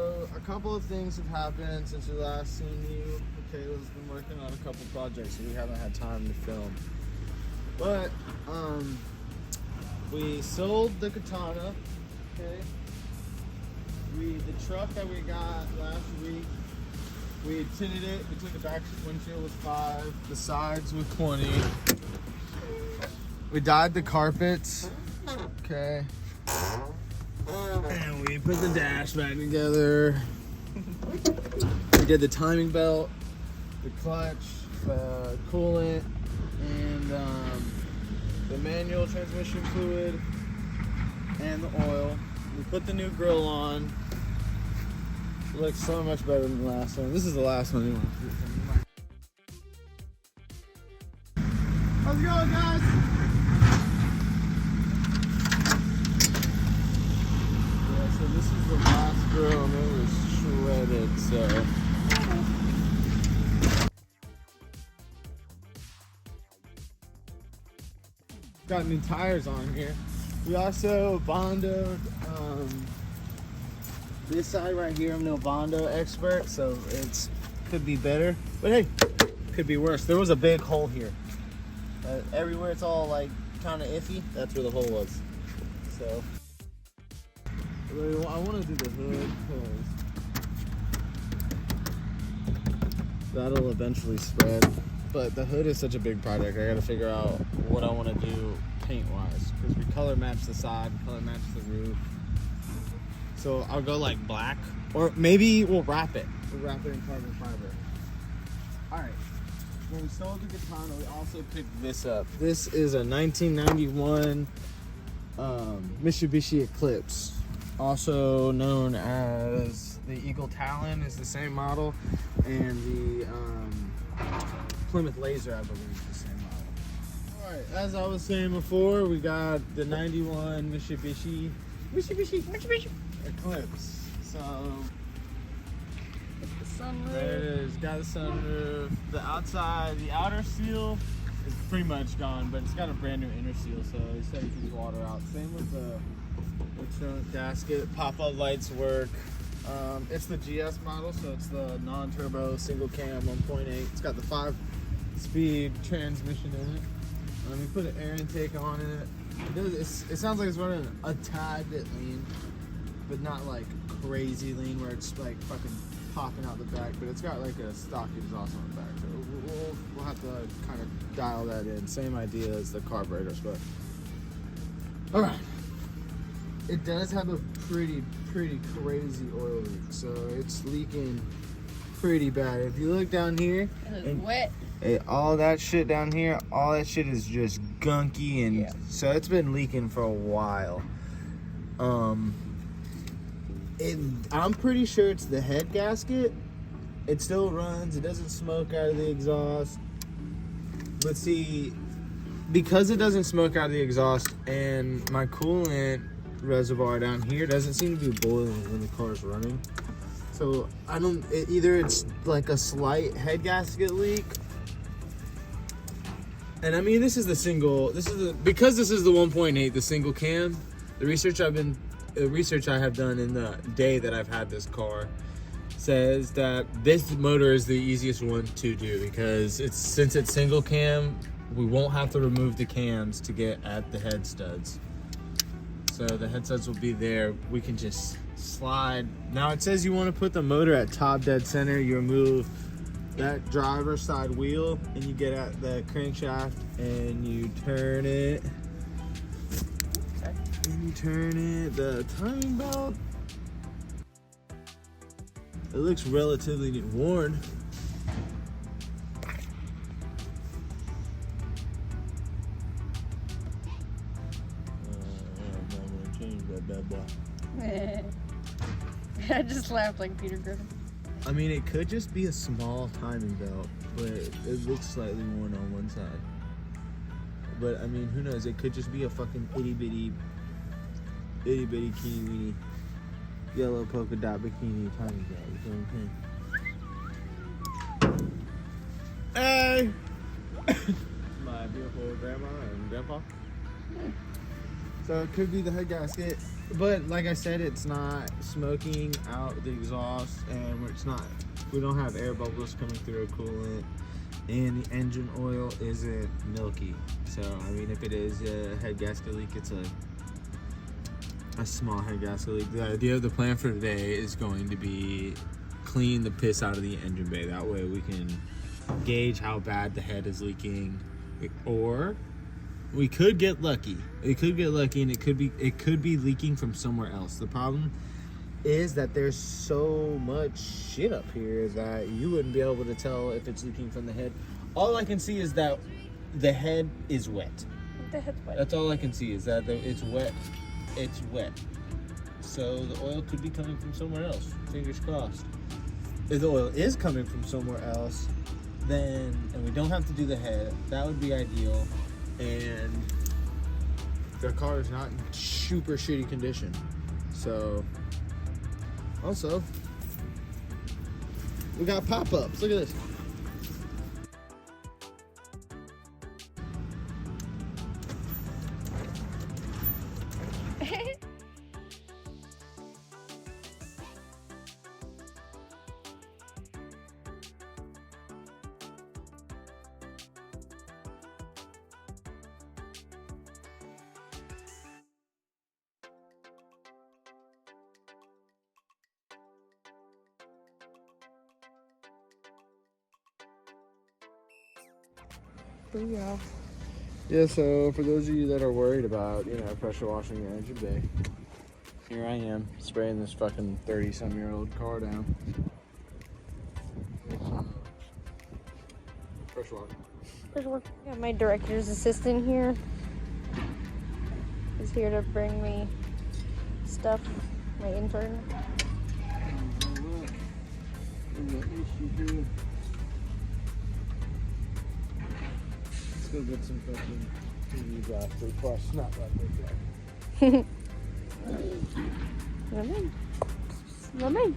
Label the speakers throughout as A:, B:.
A: So a couple of things have happened since we last seen you. Michaela's been working on a couple projects, so we haven't had time to film. But we sold the Katana. Okay. The truck that we got last week, we tinted it. We took the back windshield with 5, the sides with 20. We dyed the carpets. Okay. And we put the dash back together. We did the timing belt, the clutch, the coolant, and the manual transmission fluid, and the oil. We put the new grill on. It looks so much better than the last one. This is the last one anyway. How's it going, guys? Yeah, so this is the last grill and it was shredded, so. Got new tires on here. We also bondoed this side right here. I'm no bondo expert, so it's could be better, but hey, could be worse. There was a big hole here. Everywhere it's all like kind of iffy. That's where the hole was. So I want to do the hood because that'll eventually spread. But the hood is such a big project. I got to figure out what I want to do paint-wise because we color match the side, color match the roof. So I'll go like black, or maybe we'll wrap it. We'll wrap it in carbon fiber. All right. When we sold the Katana, we also picked this up. This is a 1991 Mitsubishi Eclipse, also known as the Eagle Talon, is the same model, and the Plymouth Laser, I believe, is the same model. All right, as I was saying before, we got the 91 Mitsubishi Eclipse. So
B: the sunroof.
A: there it is. Got the sunroof. The outside, the outer seal is pretty much gone, but it's got a brand new inner seal, so he said he keeps water out. Same with the trunk gasket. Pop-up lights work. It's the GS model, so it's the non-turbo single cam 1.8. It's got the 5-speed transmission in it. We put an air intake on it. It sounds like it's running a tad bit lean, but not like crazy lean where it's like fucking popping out the back. But it's got like a stock exhaust on the back, so we'll have to kind of dial that in. Same idea as the carburetors, but all right. It does have a pretty crazy oil leak, so it's leaking pretty bad. If you look down here,
B: it's wet.
A: All that shit down here, all that shit is just gunky, and so it's been leaking for a while. I'm pretty sure it's the head gasket. It still runs. It doesn't smoke out of the exhaust. But see, because it doesn't smoke out of the exhaust, and my coolant reservoir down here doesn't seem to be boiling when the car's running. So either it's like a slight head gasket leak. And I mean, because this is the 1.8, the single cam, the research I have done in the day that I've had this car says that this motor is the easiest one to do because since it's single cam, we won't have to remove the cams to get at the head studs. So the head studs will be there. We can just slide. Now it says you want to put the motor at top dead center. You remove that driver's side wheel and you get at the crankshaft and you turn it. And you turn it. The timing belt. It looks relatively worn. Bad boy.
B: I just laughed like Peter Griffin.
A: I mean, it could just be a small timing belt, but it looks slightly worn on one side. But I mean, who knows? It could just be a fucking itty bitty teeny yellow polka dot bikini timing belt. You know what I'm saying? Hey! My beautiful grandma and grandpa. So it could be the head gasket, but like I said, it's not smoking out the exhaust, and we don't have air bubbles coming through a coolant, and the engine oil isn't milky. So I mean, if it is a head gasket leak, it's a small head gasket leak. The idea of the plan for today is going to be clean the piss out of the engine bay. That way we can gauge how bad the head is leaking, or we could get lucky. It could get lucky, and it could be leaking from somewhere else. The problem is that there's so much shit up here that you wouldn't be able to tell if it's leaking from the head. All I can see is that the head is wet.
B: The head's wet.
A: That's all I can see is that it's wet. It's wet. So the oil could be coming from somewhere else. Fingers crossed. If the oil is coming from somewhere else, and we don't have to do the head, that would be ideal. And the car is not in super shitty condition. So, also, we got pop-ups. Look at this.
B: Booyah.
A: Yeah, so for those of you that are worried about, pressure washing your engine bay, here I am spraying this fucking 30-some-year-old car down. Pressure wash.
B: Yeah, my director's assistant here is here to bring me stuff, my intern.
A: Let's go get some fucking TV blaster before I snap like that.
B: Come in. Come in.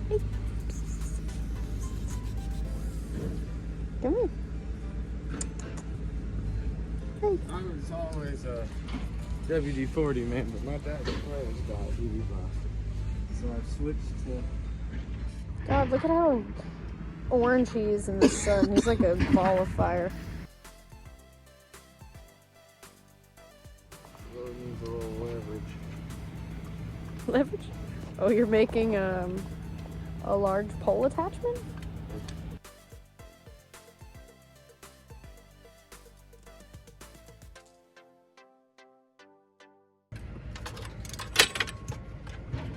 B: Hey. Come in. Hey.
A: I was always a WD-40 man, but my dad always got TV blaster. So I switched to...
B: God, look at how orange he is in the sun. He's like a ball of fire.
A: Really needs a little leverage.
B: Leverage? Oh, you're making a large pole attachment?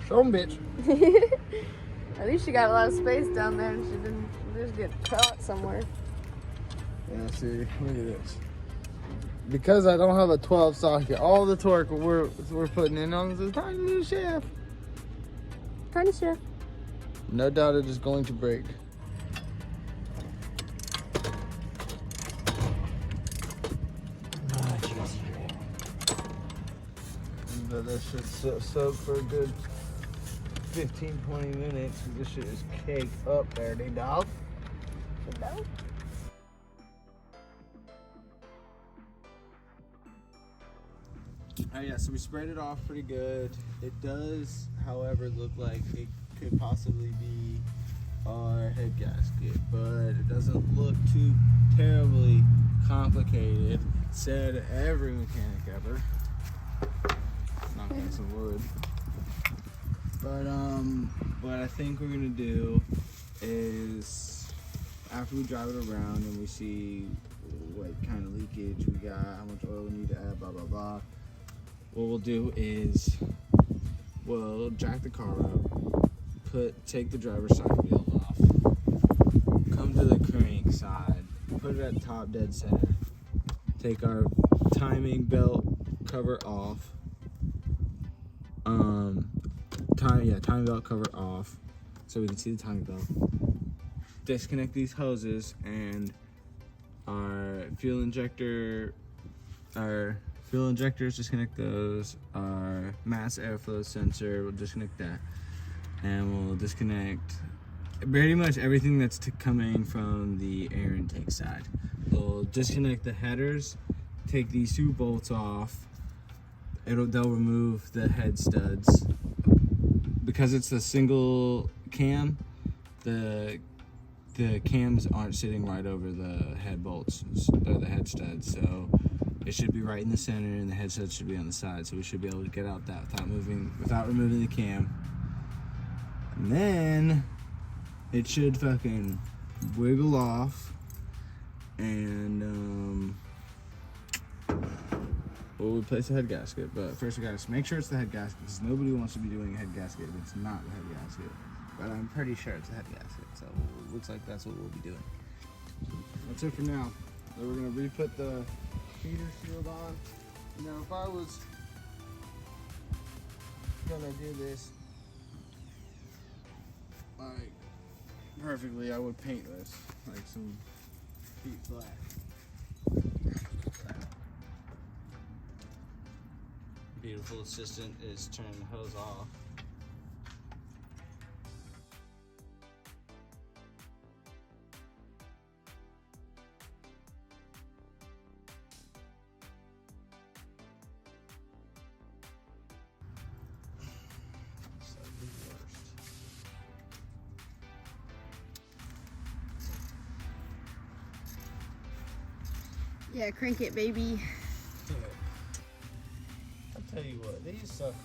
A: Some bitch.
B: At least she got a lot of space down there and she didn't just get caught somewhere.
A: Yeah, see, look at this. Because I don't have a 12 socket, all the torque we're putting in on this tiny little shaft.
B: Tiny shaft.
A: No doubt it is going to break. But this should soak for a good 15-20 minutes. This shit is caked up there, dog.
B: No?
A: Yeah, so we sprayed it off pretty good. It does, however, look like it could possibly be our head gasket, but it doesn't look too terribly complicated. Said every mechanic ever. Knock on some wood. But what I think we're gonna do is, after we drive it around and we see what kind of leakage we got, how much oil we need to add, blah blah blah, what we'll do is we'll jack the car up, take the driver's side wheel off, come to the crank side, put it at top dead center, take our timing belt cover off, timing belt cover off so we can see the timing belt, disconnect these hoses, and our fuel injectors, disconnect those. Our mass airflow sensor, we'll disconnect that. And we'll disconnect pretty much everything that's coming from the air intake side. We'll disconnect the headers, take these two bolts off, they'll remove the head studs because it's a single cam. The cams aren't sitting right over the head bolts. They're the head studs, so it should be right in the center, and the head studs should be on the side. So we should be able to get out that without removing the cam. And then it should fucking wiggle off, and we'll replace the head gasket. But first we gotta make sure it's the head gasket, because nobody wants to be doing a head gasket if it's not the head gasket. But I'm pretty sure it's a head gasket, so it looks like that's what we'll be doing. That's it for now. So we're gonna re-put the heater shield on. Now if I was gonna do this like perfectly, I would paint this like some deep black. Beautiful assistant is turning the hose off.
B: Yeah, crank it, baby.
A: I'll tell you what, these suck.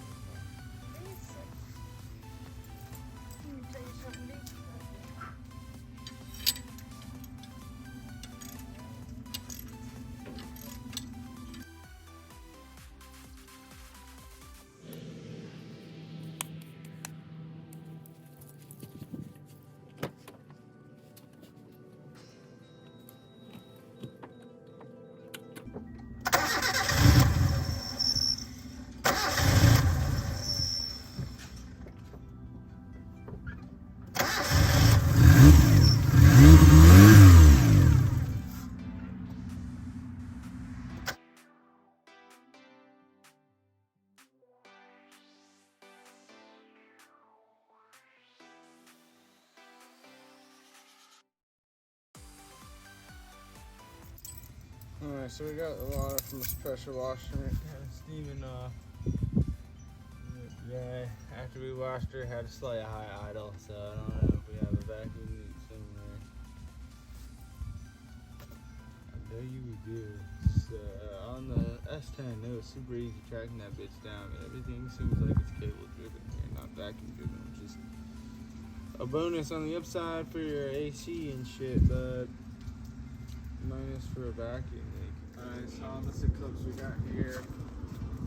A: Alright, so we got the water from this pressure washer kind of steaming off. Yeah, after we washed her, had a slight high idle, so I don't know if we have a vacuum leak somewhere. I know you do. So, on the S10, it was super easy tracking that bitch down, but everything seems like it's cable driven here, not vacuum driven, which is a bonus on the upside for your AC and shit, but minus for a vacuum leak. Alright, so on this Eclipse we got here,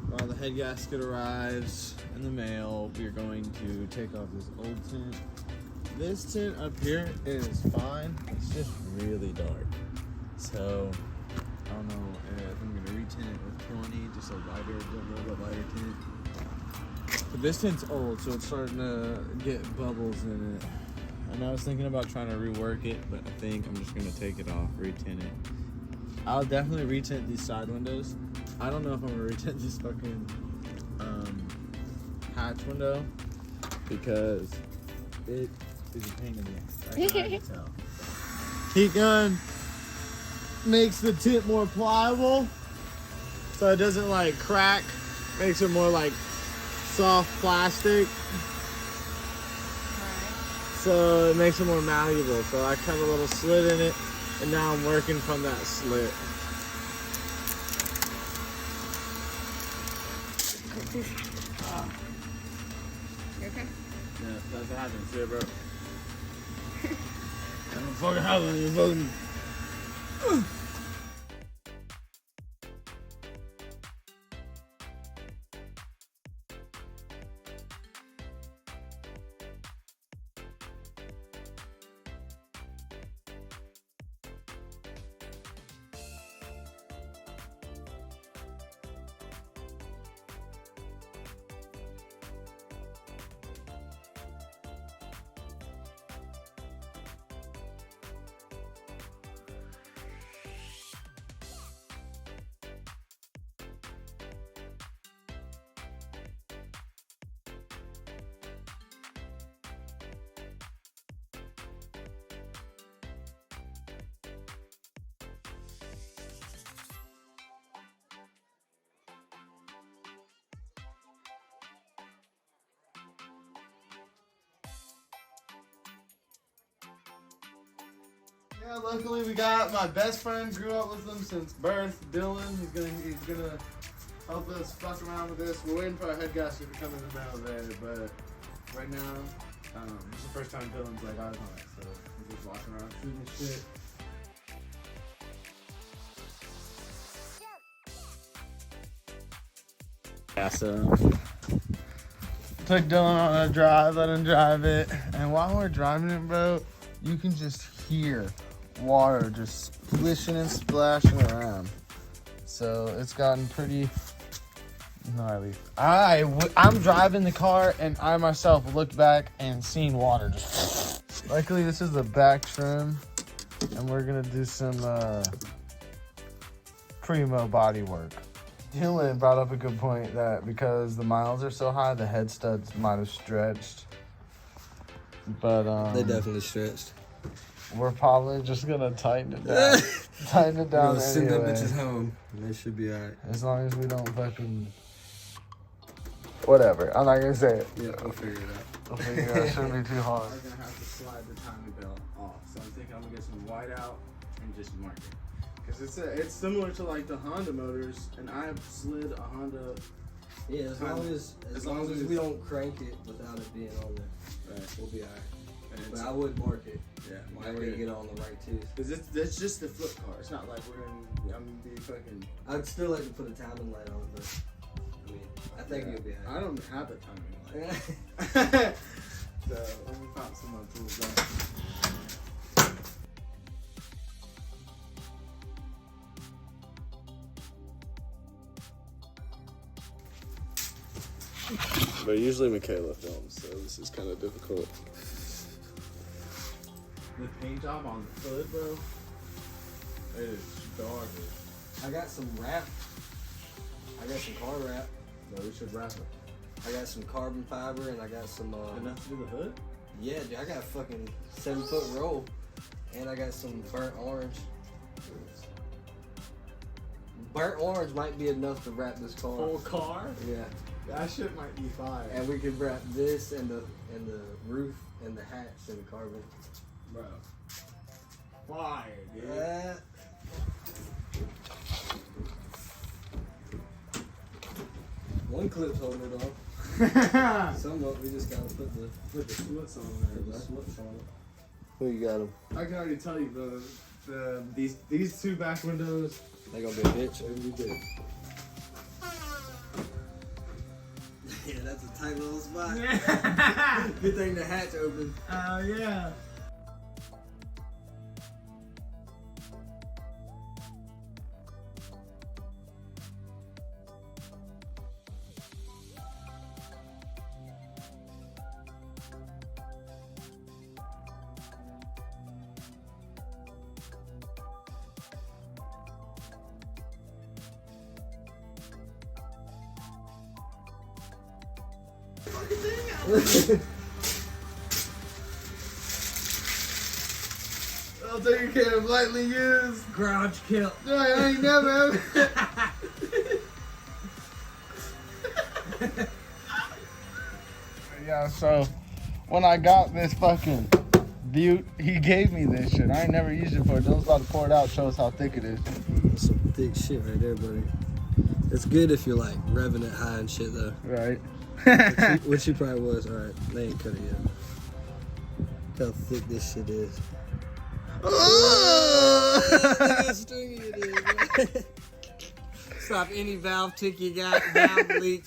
A: while the head gasket arrives in the mail, we're going to take off this old tint. This tint up here is fine, it's just really dark. So, I don't know if I'm gonna retint it with 20, just a little bit lighter tint. But this tint's old, so it's starting to get bubbles in it. And I was thinking about trying to rework it, but I think I'm just gonna take it off, retint it. I'll definitely retint these side windows. I don't know if I'm gonna retint this fucking hatch window, because it is a pain in the ass. I can already tell. Heat gun makes the tint more pliable, so it doesn't like crack. Makes it more like soft plastic. So it makes it more malleable. So I cut a little slit in it, and now I'm working from that slit.
B: You okay?
A: Yeah, that's what happens here, bro. I don't fucking have any fucking. Yeah, luckily we got my best friend, grew up with him since birth, Dylan. He's gonna help us fuck around with this. We're waiting for our head gasket to come in the mail there, but right now, it's the first time Dylan's like eyes on it, so we're just walking around shooting this shit. Yeah, so took Dylan on a drive, let him drive it, and while we're driving it, bro, you can just hear water just splishing and splashing around. So it's gotten pretty gnarly. I'm driving the car and I myself looked back and seen water just. Luckily, this is the back trim, and we're gonna do some primo body work. Dylan brought up a good point that because the miles are so high, the head studs might have stretched. But
C: they definitely stretched.
A: We're probably just gonna tighten it down. Tighten it down.
C: We'll send them bitches home, and they should be alright.
A: As long as we don't fucking whatever. I'm not gonna say it.
C: Yeah, we'll figure it out.
A: We'll figure it out. It shouldn't be too hard. We're gonna have to slide the timing belt off. So I'm thinking I'm gonna get some white out and just mark it. Cause it's similar to like the Honda motors, and I have slid a Honda.
C: Yeah, as long as we don't crank it without it being on there, right, we'll be alright. But I would mark it. Yeah, mark it. To get on the right tooth. Cause
A: it's just the flip car. It's not like I'm gonna be fucking.
C: I'd still like to put a timing light on it, but I mean, I think you'll be alright.
A: I don't have a timing light. So let me pop some more tools out. But usually Michaela films, so this is kind of difficult. The paint job on the hood, bro, it is garbage.
C: I got some wrap. I got some car wrap.
A: No, we should wrap it.
C: I got some carbon fiber, and I got some.
A: Enough to do the hood?
C: Yeah, dude, I got a fucking 7-foot roll, and I got some burnt orange. Burnt orange might be enough to wrap this car.
A: Whole car?
C: Yeah.
A: That shit might be fire.
C: And we could wrap this and the roof and the hatch and the carbon.
A: Bro. Fire, dude.
C: One clip's holding it on. Some of it we just gotta put the
A: slits on there, bro.
C: The slits on it. Who you got them?
A: I can already tell you, bro. These two back windows.
C: They gonna be a bitch.
A: They're gonna be big.
C: Yeah, that's a tight little spot. Good thing the hatch open.
A: Oh, yeah. I'll take care of lightly used.
C: Garage kill.
A: I ain't never. Yeah, so when I got this fucking Butte, he gave me this shit. I ain't never used it before. Dylan's about to pour it out, show us how thick it is.
C: That's some thick shit right there, buddy. It's good if you're like revving it high and shit though.
A: Right.
C: which he probably was. Alright, they ain't cut it yet. Look how thick this shit is. Oh, look how stringy it is, man. Stop any valve tick you got, valve leak.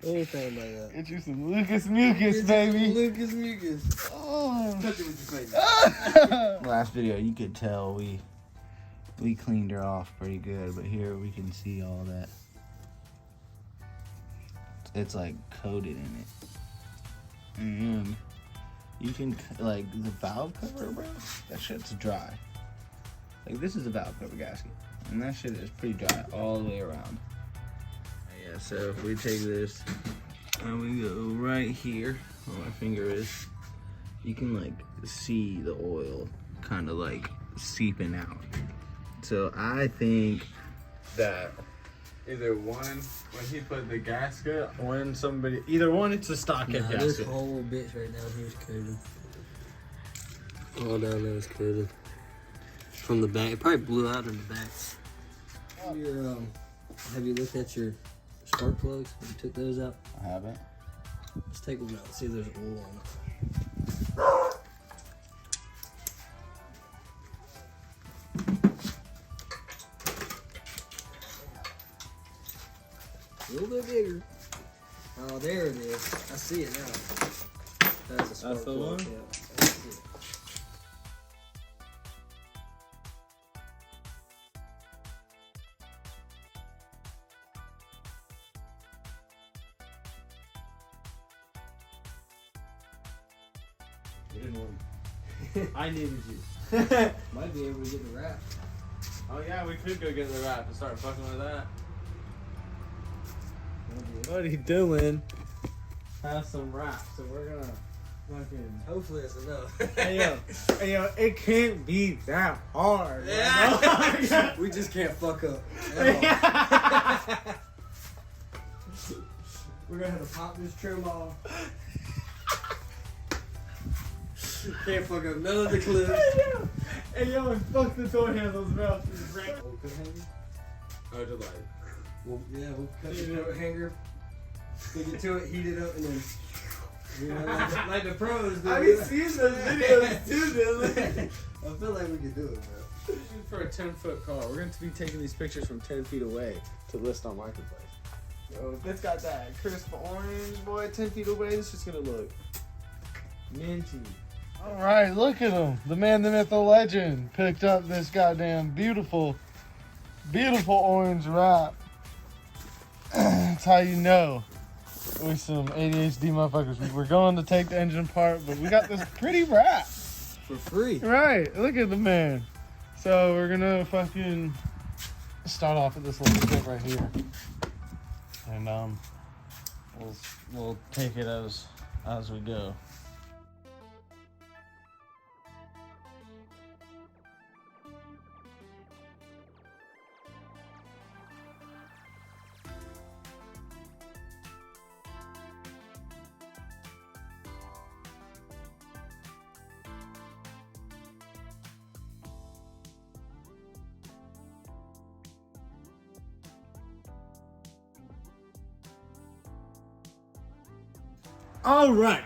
C: Anything like that.
A: Get you some Lucas Mucus, baby.
C: Lucas Mucus.
A: Oh.
C: Touch it with your face.
D: Last video, you could tell we cleaned her off pretty good, but here we can see all that. It's like coated in it. And you can, like, the valve cover, bro, that shit's dry. Like, this is a valve cover gasket, and that shit is pretty dry all the way around. Yeah, so if we take this and we go right here where my finger is, you can, like, see the oil kind of, like, seeping out. So I think that
A: either one, when he put the gasket, when somebody, either one, it's a stockhead gasket.
C: This whole bitch right down here is coated. All down there is coated. from the back. It probably blew out in the back. Have you looked at your spark plugs? Have you took those out?
D: I haven't.
C: Let's take them out and see if there's oil on it. A little bit bigger. Oh, there it is. I see it now. That's a spark
A: That's the
C: plug.
A: one?
C: Yeah, that's it.
A: You didn't want I needed you.
C: Might be able to get the wrap.
A: Oh yeah, we could go get the wrap and start fucking with that. What are you doing? Have some wrap, so we're gonna fucking.
C: Hopefully it's enough.
A: Hey yo, it can't be that hard. Yeah.
C: We just can't fuck up. We're gonna have to pop this trim off. Can't fuck up none of the clips.
A: Hey yo, and fuck the door handles, bro. Oh, the light.
C: We'll cut the coat hanger, stick it to it, heat it up, and then like the pros do.
A: I be seeing those videos too, dude.
C: I feel like we could do it, bro.
A: For a 10-foot car, we're going to be taking these pictures from 10 feet away to list on Marketplace. Yo, if it's got that crisp orange, boy, 10 feet away, it's just going to look minty.
E: All right, look at him. The man, the myth, the legend picked up this goddamn beautiful, beautiful orange wrap. That's how you know we're some ADHD motherfuckers. We're going to take the engine apart, but we got this pretty wrap.
A: For free.
E: Right, look at the man. So we're gonna fucking start off with this little bit right here, and we'll take it as we go.
A: All right.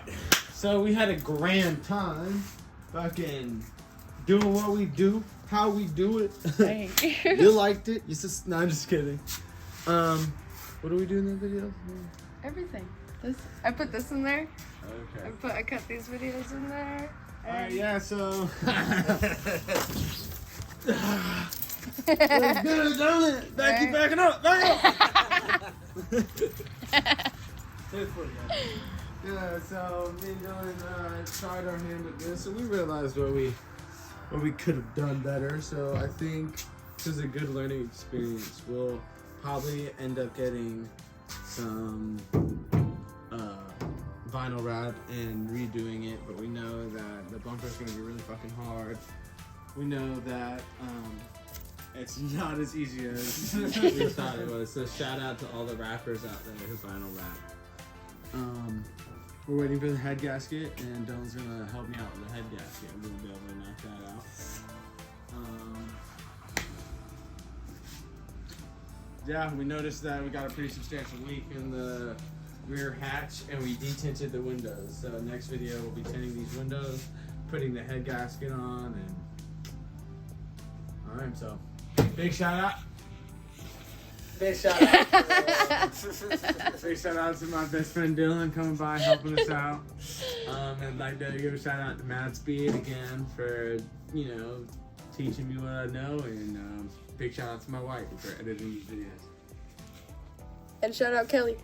A: So we had a grand time fucking doing what we do, how we do it.
B: Thank you.
A: You liked it. You just, no, I'm just kidding. What do we do in the video?
B: Everything. I put this in there.
A: Okay.
B: I cut these videos in there.
A: Alright, yeah, so
B: Let's
A: do it, don't it? Keep backing up, Yeah, so me and Dylan tried our hand at this, so we realized what we could have done better. So I think this is a good learning experience. We'll probably end up getting some vinyl wrap and redoing it, but we know that the bumper's gonna be really fucking hard. We know that it's not as easy as we thought it was. So shout out to all the rappers out there who vinyl wrap. We're waiting for the head gasket, and Dylan's gonna help me out with the head gasket. I'm gonna be able to knock that out. Yeah, we noticed that we got a pretty substantial leak in the rear hatch, and we detinted the windows. So next video, we'll be tinting these windows, putting the head gasket on, and all right. So big shout out. Big shout out. Big shout out to my best friend Dylan coming by helping us out. And I'd like to give a shout out to Mad Speed again for, teaching me what I know, and big shout out to my wife for editing these videos.
B: And shout out Kelly.